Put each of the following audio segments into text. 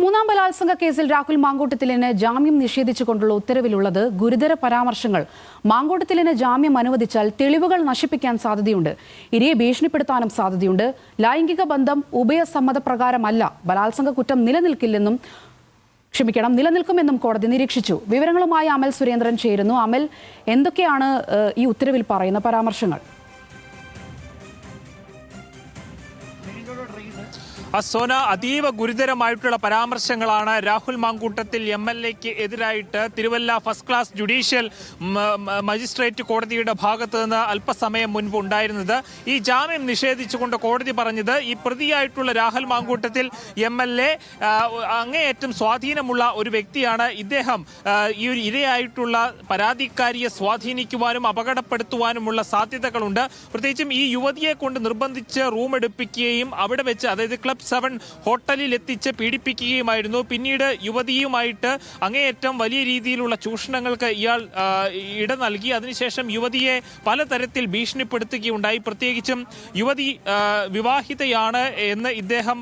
മൂന്നാം ബലാത്സംഗ കേസിൽ രാഹുൽ മാങ്കൂട്ടത്തിലിന് ജാമ്യം നിഷേധിച്ചുകൊണ്ടുള്ള ഉത്തരവിലുള്ളത് ഗുരുതര പരാമർശങ്ങൾ. മാങ്കൂട്ടത്തിലിന് ജാമ്യം അനുവദിച്ചാൽ തെളിവുകൾ നശിപ്പിക്കാൻ സാധ്യതയുണ്ട്, ഇരയെ ഭീഷണിപ്പെടുത്താനും സാധ്യതയുണ്ട്. ലൈംഗിക ബന്ധം ഉഭയസമ്മതപ്രകാരമല്ല, ബലാത്സംഗ കുറ്റം നിലനിൽക്കുമെന്നും കോടതി നിരീക്ഷിച്ചു. വിവരങ്ങളുമായി അമൽ സുരേന്ദ്രൻ ചേരുന്നു. അമൽ, എന്തൊക്കെയാണ് ഈ ഉത്തരവിൽ പറയുന്ന പരാമർശങ്ങൾ? സോന, അതീവ ഗുരുതരമായിട്ടുള്ള പരാമർശങ്ങളാണ് രാഹുൽ മാങ്കൂട്ടത്തിൽ MLA-ക്ക് എതിരായിട്ട് Thiruvalla first class judicial magistrate കോടതിയുടെ ഭാഗത്ത് നിന്ന് അല്പസമയം മുൻപ് ഉണ്ടായിരുന്നത്. ഈ ജാമ്യം നിഷേധിച്ചുകൊണ്ട് കോടതി പറഞ്ഞത്, ഈ പ്രതിയായിട്ടുള്ള രാഹുൽ മാങ്കൂട്ടത്തിൽ MLA അങ്ങേയറ്റം സ്വാധീനമുള്ള ഒരു വ്യക്തിയാണ്. ഇദ്ദേഹം ഈ ഒരു ഇരയായിട്ടുള്ള പരാതിക്കാരിയെ സ്വാധീനിക്കുവാനും അപകടപ്പെടുത്തുവാനുമുള്ള സാധ്യതകളുണ്ട്. പ്രത്യേകിച്ചും ഈ യുവതിയെ കൊണ്ട് നിർബന്ധിച്ച് റൂം എടുപ്പിക്കുകയും അവിടെ വെച്ച്, അതായത് ക്ലബ് 7 ഹോട്ടലിൽ എത്തിച്ച് പീഡിപ്പിക്കുകയുമായിരുന്നു. പിന്നീട് യുവതിയുമായിട്ട് അങ്ങേയറ്റം വലിയ രീതിയിലുള്ള ചൂഷണങ്ങൾക്ക് ഇയാൾ ഇട നൽകി. അതിനുശേഷം യുവതിയെ പലതരത്തിൽ ഭീഷണിപ്പെടുത്തുകയുണ്ടായി. പ്രത്യേകിച്ചും യുവതി വിവാഹിതയാണ് എന്ന് ഇദ്ദേഹം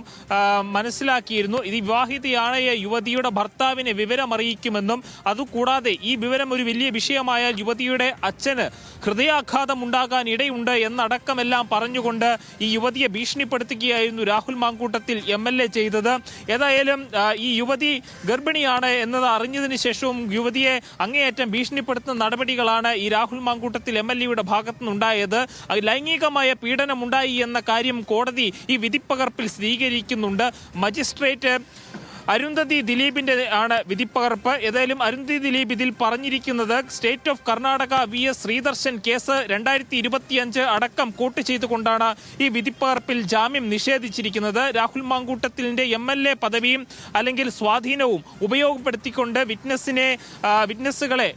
മനസ്സിലാക്കിയിരുന്നു. ഇത് വിവാഹിതയായ യുവതിയുടെ ഭർത്താവിനെ വിവരമറിയിക്കുമെന്നും, അതുകൂടാതെ ഈ വിവരം ഒരു വലിയ വിഷയമായാൽ യുവതിയുടെ അച്ഛന് ഹൃദയാഘാതം ഉണ്ടാകാൻ ഇടയുണ്ട് എന്നടക്കമെല്ലാം പറഞ്ഞുകൊണ്ട് ഈ യുവതിയെ ഭീഷണിപ്പെടുത്തുകയായിരുന്നു രാഹുൽ മാങ്കൂട്ടത്തിൽ MLA ചെയ്തത്. ഏതായാലും ഈ യുവതി ഗർഭിണിയാണ് എന്നത് അറിഞ്ഞതിന് ശേഷവും യുവതിയെ അങ്ങേയറ്റം ഭീഷണിപ്പെടുത്തുന്ന നടപടികളാണ് ഈ രാഹുൽ മാങ്കൂട്ടത്തിൽ MLA-യുടെ ഭാഗത്തുനിന്നുണ്ടായത്. ലൈംഗികമായ പീഡനം ഉണ്ടായി എന്ന കാര്യം കോടതി ഈ വിധിപ്പകർപ്പിൽ സ്ഥിരീകരിക്കുന്നുണ്ട്. മജിസ്ട്രേറ്റ് അരുന്ധതി ദിലീപിന്റെ ആണ് വിധിപ്പകർപ്പ്. ഏതായാലും അരുന്ധതി ദിലീപ് ഇതിൽ പറഞ്ഞിരിക്കുന്നത്, state of Karnataka VS Sreedarshan case 2025 അടക്കം കോട്ട് ചെയ്തുകൊണ്ടാണ് ഈ വിധിപ്പകർപ്പിൽ ജാമ്യം നിഷേധിച്ചിരിക്കുന്നത്. രാഹുൽ മാങ്കൂട്ടത്തിലിന്റെ MLA പദവിയും അല്ലെങ്കിൽ സ്വാധീനവും ഉപയോഗപ്പെടുത്തിക്കൊണ്ട് വിറ്റ്നസ്സുകളെ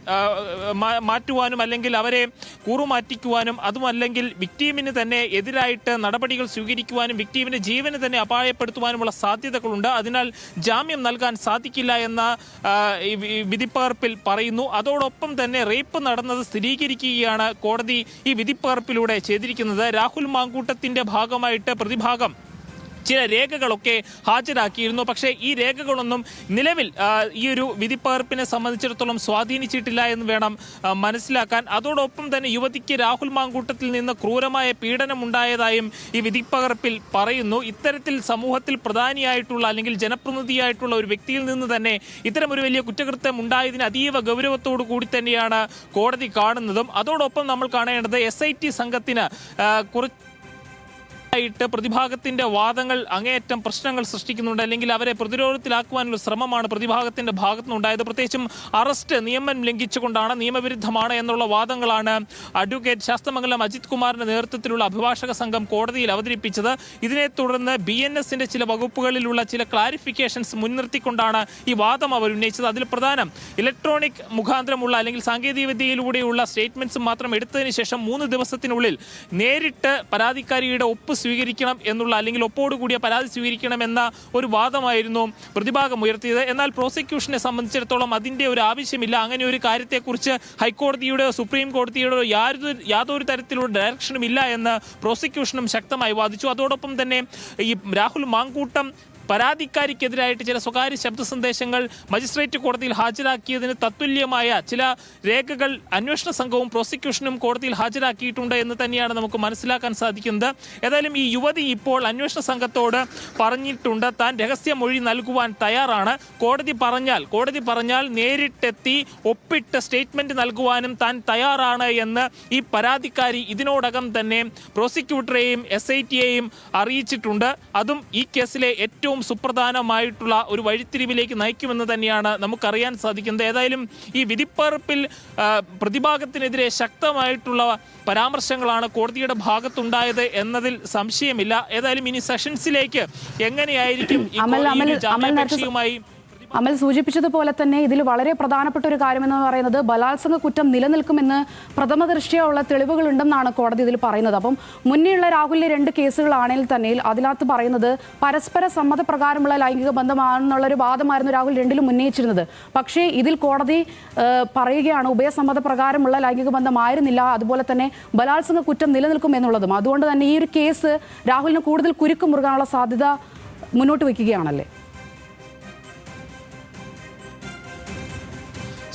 മാറ്റുവാനും അല്ലെങ്കിൽ അവരെ കൂറുമാറ്റിക്കുവാനും, അതുമല്ലെങ്കിൽ വിക്ടീമിന് തന്നെ എതിരായിട്ട് നടപടികൾ സ്വീകരിക്കുവാനും വിക്ടീമിന്റെ ജീവന് തന്നെ അപായപ്പെടുത്തുവാനുമുള്ള സാധ്യതകളുണ്ട്. അതിനാൽ ജാമ്യം നൽകാൻ സാധിക്കില്ല എന്ന വിധിപ്പകർപ്പിൽ പറയുന്നു. അതോടൊപ്പം തന്നെ റേപ്പ് നടന്നത് സ്ഥിരീകരിക്കുകയാണ് കോടതി ഈ വിധിപ്പകർപ്പിലൂടെ ചെയ്തിരിക്കുന്നത്. രാഹുൽ മാങ്കൂട്ടത്തിന്റെ ഭാഗമായിട്ട് പ്രതിഭാഗം ചില രേഖകളൊക്കെ ഹാജരാക്കിയിരുന്നു. പക്ഷേ ഈ രേഖകളൊന്നും നിലവിൽ ഈ ഒരു വിധിപ്പകർപ്പിനെ സംബന്ധിച്ചിടത്തോളം സ്വാധീനിച്ചിട്ടില്ല എന്ന് വേണം മനസ്സിലാക്കാൻ. അതോടൊപ്പം തന്നെ യുവതിക്ക് രാഹുൽ മാങ്കൂട്ടത്തിൽ നിന്ന് ക്രൂരമായ പീഡനം ഉണ്ടായതായും ഈ വിധിപ്പകർപ്പിൽ പറയുന്നു. ഇത്തരത്തിൽ സമൂഹത്തിൽ പ്രധാനിയായിട്ടുള്ള അല്ലെങ്കിൽ ജനപ്രതിനിധിയായിട്ടുള്ള ഒരു വ്യക്തിയിൽ നിന്ന് തന്നെ ഇത്തരം ഒരു വലിയ കുറ്റകൃത്യം ഉണ്ടായതിന് അതീവ ഗൗരവത്തോടു കൂടി തന്നെയാണ് കോടതി കാണുന്നതും. അതോടൊപ്പം നമ്മൾ കാണേണ്ടത് SIT സംഘത്തിന് പ്രതിഭാഗത്തിന്റെ വാദങ്ങൾ അങ്ങേയറ്റം പ്രശ്നങ്ങൾ സൃഷ്ടിക്കുന്നുണ്ട്, അല്ലെങ്കിൽ അവരെ പ്രതിരോധത്തിലാക്കുവാനുള്ള ശ്രമമാണ് പ്രതിഭാഗത്തിന്റെ ഭാഗത്തുനിന്നുണ്ടായത്. പ്രത്യേകിച്ചും അറസ്റ്റ് നിയമം ലംഘിച്ചുകൊണ്ടാണ്, നിയമവിരുദ്ധമാണ് എന്നുള്ള വാദങ്ങളാണ് അഡ്വക്കേറ്റ് ശാസ്തമംഗലം അജിത് കുമാറിന്റെ നേതൃത്വത്തിലുള്ള അഭിഭാഷക സംഘം കോടതിയിൽ അവതരിപ്പിച്ചത്. ഇതിനെ തുടർന്ന് BNS-ന്റെ ചില വകുപ്പുകളിലുള്ള ചില ക്ലാരിഫിക്കേഷൻസ് മുൻനിർത്തിക്കൊണ്ടാണ് ഈ വാദം അവർ ഉന്നയിച്ചത്. അതിൽ പ്രധാനം ഇലക്ട്രോണിക് മുഖാന്തരമുള്ള അല്ലെങ്കിൽ സാങ്കേതികവിദ്യയിലൂടെയുള്ള സ്റ്റേറ്റ്മെന്റ്സ് മാത്രം എടുത്തതിന് ശേഷം 3 ദിവസത്തിനുള്ളിൽ നേരിട്ട് പരാതിക്കാരിയുടെ ഒപ്പ് സ്വീകരിക്കണം എന്നുള്ള, അല്ലെങ്കിൽ ഒപ്പോടുകൂടിയ പരാതി സ്വീകരിക്കണം എന്ന ഒരു വാദമായിരുന്നു പ്രതിഭാഗം ഉയർത്തിയത്. എന്നാൽ പ്രോസിക്യൂഷനെ സംബന്ധിച്ചിടത്തോളം അതിൻ്റെ ഒരു ആവശ്യമില്ല. അങ്ങനെ ഒരു കാര്യത്തെക്കുറിച്ച് ഹൈക്കോടതിയുടെ സുപ്രീം കോടതിയുടെ യാതൊരു തരത്തിലുള്ള ഡയറക്ഷനും ഇല്ല എന്ന് പ്രോസിക്യൂഷനും ശക്തമായി വാദിച്ചു. അതോടൊപ്പം തന്നെ ഈ രാഹുൽ മാങ്കൂട്ടം പരാതിക്കാരിക്കെതിരായിട്ട് ചില സ്വകാര്യ ശബ്ദ സന്ദേശങ്ങൾ മജിസ്ട്രേറ്റ് കോടതിയിൽ ഹാജരാക്കിയതിന് തത്തുല്യമായ ചില രേഖകൾ അന്വേഷണ സംഘവും പ്രോസിക്യൂഷനും കോടതിയിൽ ഹാജരാക്കിയിട്ടുണ്ട് എന്ന് തന്നെയാണ് നമുക്ക് മനസ്സിലാക്കാൻ സാധിക്കുന്നത്. ഏതായാലും ഈ യുവതി ഇപ്പോൾ അന്വേഷണ സംഘത്തോട് പറഞ്ഞിട്ടുണ്ട്, താൻ രഹസ്യമൊഴി നൽകുവാൻ തയ്യാറാണ്. കോടതി പറഞ്ഞാൽ നേരിട്ടെത്തി ഒപ്പിട്ട് സ്റ്റേറ്റ്മെന്റ് നൽകുവാനും താൻ തയ്യാറാണ് എന്ന് ഈ പരാതിക്കാരി ഇതിനോടകം തന്നെ പ്രോസിക്യൂട്ടറെയും SIT-യെയും അറിയിച്ചിട്ടുണ്ട്. അതും ഈ കേസിലെ ഏറ്റവും സുപ്രധാനമായിട്ടുള്ള ഒരു വഴിത്തിരിവിലേക്ക് നയിക്കുമെന്ന് തന്നെയാണ് നമുക്കറിയാൻ സാധിക്കുന്നത്. ഏതായാലും ഈ വിധിപ്പകർപ്പിൽ പ്രതിഭാഗത്തിനെതിരെ ശക്തമായിട്ടുള്ള പരാമർശങ്ങളാണ് കോടതിയുടെ ഭാഗത്തുണ്ടായത് എന്നതിൽ സംശയമില്ല. ഏതായാലും ഇനി സെഷൻസിലേക്ക് എങ്ങനെയായിരിക്കും ജാമ്യാപേക്ഷയുമായി അമൽ സൂചിപ്പിച്ചതുപോലെ തന്നെ ഇതിൽ വളരെ പ്രധാനപ്പെട്ട ഒരു കാര്യമെന്ന് പറയുന്നത് ബലാത്സംഗ കുറ്റം നിലനിൽക്കുമെന്ന് പ്രഥമ ദൃഷ്ട്യായുള്ള തെളിവുകളുണ്ടെന്നാണ് കോടതി ഇതിൽ പറയുന്നത്. അപ്പം മുന്നേയുള്ള രാഹുലിലെ 2 കേസുകളാണെങ്കിൽ തന്നെ അതിനകത്ത് പറയുന്നത് പരസ്പര സമ്മതപ്രകാരമുള്ള ലൈംഗിക ബന്ധമാണെന്നുള്ളൊരു വാദമായിരുന്നു രാഹുൽ 2ലും ഉന്നയിച്ചിരുന്നത്. പക്ഷേ ഇതിൽ കോടതി പറയുകയാണ് ഉഭയസമ്മതപ്രകാരമുള്ള ലൈംഗിക ബന്ധമായിരുന്നില്ല, അതുപോലെ തന്നെ ബലാത്സംഗ കുറ്റം നിലനിൽക്കും എന്നുള്ളതും. അതുകൊണ്ട് തന്നെ ഈ ഒരു കേസ് രാഹുലിന് കൂടുതൽ കുരുക്ക് മുറുകാനുള്ള സാധ്യത മുന്നോട്ട് വയ്ക്കുകയാണല്ലേ?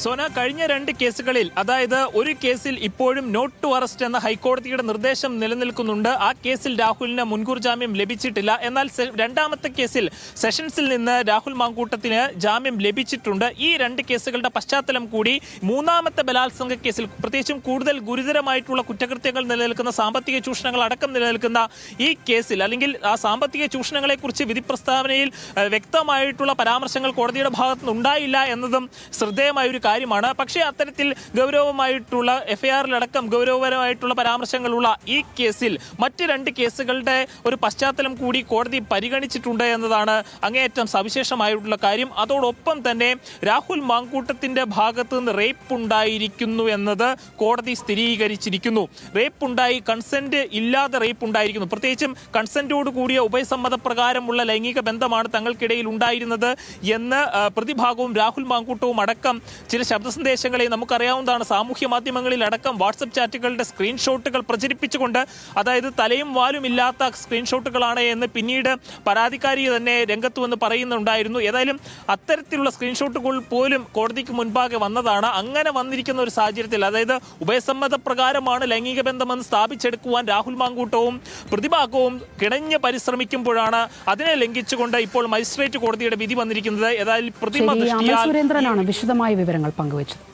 സോന, കഴിഞ്ഞ 2 കേസുകളിൽ, അതായത് ഒരു കേസിൽ ഇപ്പോഴും നോട്ട് ടു അറസ്റ്റ് എന്ന ഹൈക്കോടതിയുടെ നിർദ്ദേശം നിലനിൽക്കുന്നുണ്ട്. ആ കേസിൽ രാഹുലിന് മുൻകൂർ ജാമ്യം ലഭിച്ചിട്ടില്ല. എന്നാൽ രണ്ടാമത്തെ കേസിൽ സെഷൻസിൽ നിന്ന് രാഹുൽ മാങ്കൂട്ടത്തിന് ജാമ്യം ലഭിച്ചിട്ടുണ്ട്. ഈ 2 കേസുകളുടെ പശ്ചാത്തലം കൂടി മൂന്നാമത്തെ ബലാത്സംഗ കേസിൽ, പ്രത്യേകിച്ചും കൂടുതൽ ഗുരുതരമായിട്ടുള്ള കുറ്റകൃത്യങ്ങൾ നിലനിൽക്കുന്ന, സാമ്പത്തിക ചൂഷണങ്ങൾ അടക്കം നിലനിൽക്കുന്ന ഈ കേസിൽ, അല്ലെങ്കിൽ ആ സാമ്പത്തിക ചൂഷണങ്ങളെക്കുറിച്ച് വിധി പ്രസ്താവനയിൽ വ്യക്തമായിട്ടുള്ള പരാമർശങ്ങൾ കോടതിയുടെ ഭാഗത്തുനിന്ന് ഉണ്ടായില്ല എന്നതും ശ്രദ്ധേയമായ ഒരു കാര്യമാണ്. പക്ഷേ അത്തരത്തിൽ ഗൗരവമായിട്ടുള്ള എഫ്ഐആറിലടക്കം ഗൗരവപരമായിട്ടുള്ള പരാമർശങ്ങളുള്ള ഈ കേസിൽ മറ്റ് 2 കേസുകളുടെ ഒരു പശ്ചാത്തലം കൂടി കോടതി പരിഗണിച്ചിട്ടുണ്ട് എന്നതാണ് അങ്ങേയറ്റം സവിശേഷമായിട്ടുള്ള കാര്യം. അതോടൊപ്പം തന്നെ രാഹുൽ മാങ്കൂട്ടത്തിന്റെ ഭാഗത്ത് നിന്ന് റേപ്പ് ഉണ്ടായിരിക്കുന്നു എന്നത് കോടതി സ്ഥിരീകരിച്ചിരിക്കുന്നു. റേപ്പ് ഉണ്ടായി, കൺസെന്റ് ഇല്ലാതെ റേപ്പ് ഉണ്ടായിരിക്കുന്നു. പ്രത്യേകിച്ചും കൺസെന്റോട് കൂടിയ ഉഭയസമ്മതപ്രകാരമുള്ള ലൈംഗിക ബന്ധമാണ് തങ്ങൾക്കിടയിൽ ഉണ്ടായിരുന്നത് എന്ന് പ്രതിഭാഗവും രാഹുൽ മാങ്കൂട്ടവും അടക്കം ചില ശബ്ദ സന്ദേശങ്ങളെ നമുക്കറിയാവുന്നതാണ്. സാമൂഹ്യ മാധ്യമങ്ങളിൽ അടക്കം വാട്സപ്പ് ചാറ്റുകളുടെ സ്ക്രീൻഷോട്ടുകൾ പ്രചരിപ്പിച്ചുകൊണ്ട്, അതായത് തലയും വാലും ഇല്ലാത്ത സ്ക്രീൻഷോട്ടുകളാണ് എന്ന് പിന്നീട് പരാതിക്കാരി തന്നെ രംഗത്ത് വന്ന് പറയുന്നുണ്ടായിരുന്നു. ഏതായാലും അത്തരത്തിലുള്ള സ്ക്രീൻഷോട്ടുകൾ പോലും കോടതിക്ക് മുൻപാകെ വന്നതാണ്. അങ്ങനെ വന്നിരിക്കുന്ന ഒരു സാഹചര്യത്തിൽ, അതായത് ഉഭയസമ്മത പ്രകാരമാണ് ലൈംഗിക ബന്ധമെന്ന് സ്ഥാപിച്ചെടുക്കുവാൻ രാഹുൽ മാങ്കൂട്ടവും പ്രതിഭാഗവും കിണഞ്ഞ് പരിശ്രമിക്കുമ്പോഴാണ് അതിനെ ലംഘിച്ചുകൊണ്ട് ഇപ്പോൾ മജിസ്ട്രേറ്റ് കോടതിയുടെ വിധി വന്നിരിക്കുന്നത്. ഏതായാലും പ്രതിമ സുരേന്ദ്രനാണ് വിശദമായ വിവരങ്ങൾ പങ്കുവച്ചത്.